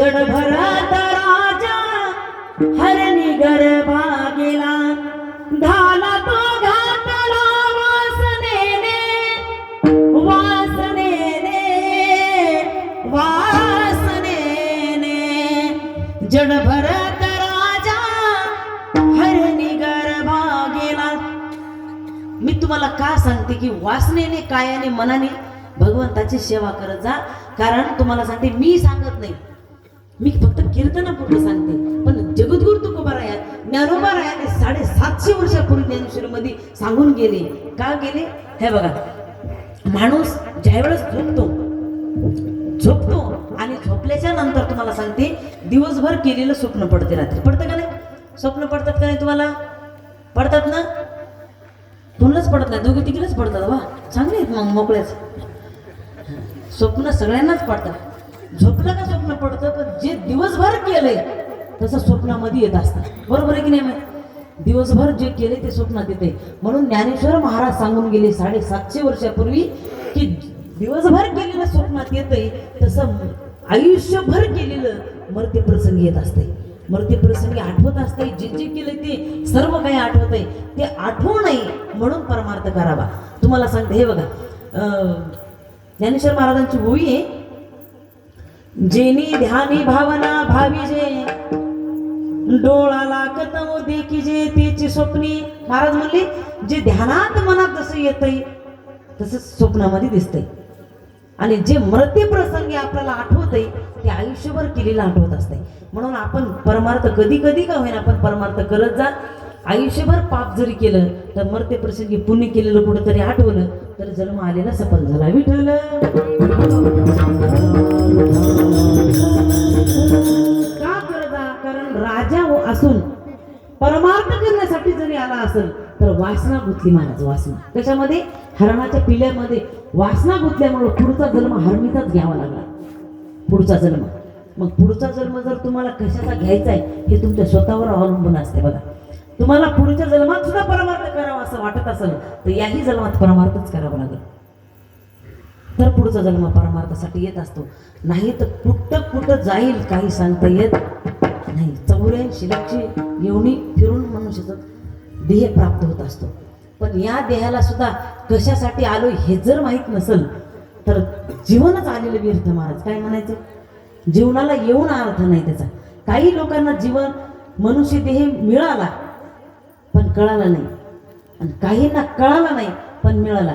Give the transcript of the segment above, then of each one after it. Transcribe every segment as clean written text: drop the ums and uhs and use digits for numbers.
जडभरत राजा हरणी गर्भा गेला, घाला तो घातला वासनेने वासनेने वासनेने, जडभरत राजा हरणी गर्भा गेला. मी तुम्हाला का सांगते की वासनेने कायाने मनाने भगवंताची सेवा करत जा. कारण तुम्हाला सांगते, मी सांगत नाही, मी फक्त कीर्तनापुरतं सांगते. पण जगद्गुरु तुकोबाराय ज्ञानोबारायाने 750 वर्षापूर्वी ज्ञानेश्वरीमध्ये सांगून गेले. का गेले हे बघा. माणूस ज्यावेळेस झोपतो आणि झोपल्याच्या नंतर तुम्हाला सांगते दिवसभर केलेलं स्वप्न पडते. रात्री पडतं का नाही? स्वप्न पडतात का नाही तुम्हाला? पडतात ना? कोणालाच पडत नाही, दोघे तिकडेच पडतात. वा चांगले आहेत मग, मोकळेच. स्वप्न सगळ्यांनाच पडतात. झोपलं का स्वप्न पडतं, पण जे दिवसभर केलंय तसं स्वप्नामध्ये येत असतं. बरोबर आहे की नाही? दिवसभर जे केले ते स्वप्नात येते. म्हणून ज्ञानेश्वर महाराज सांगून गेले 750 वर्षापूर्वी की दिवसभर केलेलं स्वप्नात येतंय, तसं आयुष्यभर केलेलं मर्त्य प्रसंगी येत असते. मर्त्य प्रसंगी आठवत असते. जे जे केले ते सर्व काही आठवत आहे. ते आठवू नये म्हणून परमार्थ करावा. तुम्हाला सांगते हे बघा, ज्ञानेश्वर महाराजांची ओवी आहे, जेनी ध्यानी भावना भावी जे डोळा लागत देखी जे तेची स्वप्नी. महाराज म्हणले जे ध्यानात मनात जसं येतंय तसं स्वप्नामध्ये दिसतंय. आणि जे मृत्यू प्रसंगी आपल्याला आठवतंय ते आयुष्यभर केलेलं आठवत असते. म्हणून आपण परमार्थ कधी कधी का होईना आपण परमार्थ करत जा. आयुष्यभर पाप जरी केलं तर मर्त्य प्रसंगी पुण्य केलेलं कुठंतरी आठवलं तर जन्म आलेला सफल झाला. विठ्ठल का करता? कारण राजा असून परमार्थ करण्यासाठी जरी आला असेल तर वासना गुंतली. महाराज वासना त्याच्यामध्ये हरणाच्या पिल्यामध्ये वासना गुंतल्यामुळे पुढचा जन्म हरणीचाच घ्यावा लागला. पुढचा जन्म, मग पुढचा जन्म जर तुम्हाला कशाचा घ्यायचा आहे हे तुमच्या स्वतःवर अवलंबून असते. बघा, तुम्हाला पुढच्या जन्मात सुद्धा परमार्थ करावा असं वाटत असेल तर याही जन्मात परमार्थच करावा लागेल, तर पुढचा जन्म परमार्थासाठी येत असतो. नाही तर कुठं कुठं जाईल काही सांगता येत नाही. 84 लक्ष योनी फिरून मनुष्याचा देह प्राप्त होत असतो. पण या देहाला सुद्धा कशासाठी आलो हे जर माहीत नसेल तर जीवनच आलेलं व्यर्थ. महाराज काय म्हणायचं? जीवनाला येऊन अर्थ नाही त्याचा. काही लोकांना जीवन मनुष्य देह मिळाला पण कळाला नाही, आणि काहींना कळाला नाही पण मिळाला.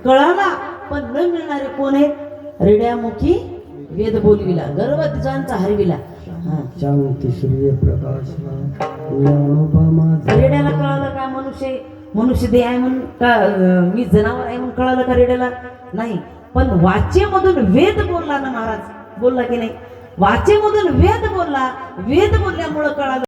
कळाला पण न मिळणारे कोण आहे? रेड्यामुखी वेद बोलविला, गर्व तिजांचा हरविला. रेड्याला कळालं का मनुष्य देह आहे म्हणून का मी जनावर आहे म्हणून कळालं का रेड्याला? नाही. पण वाचेमधून वेद बोलला ना महाराज, बोलला की नाही? वाचेमधून वेद बोलला, वेद बोलल्यामुळं कळालं.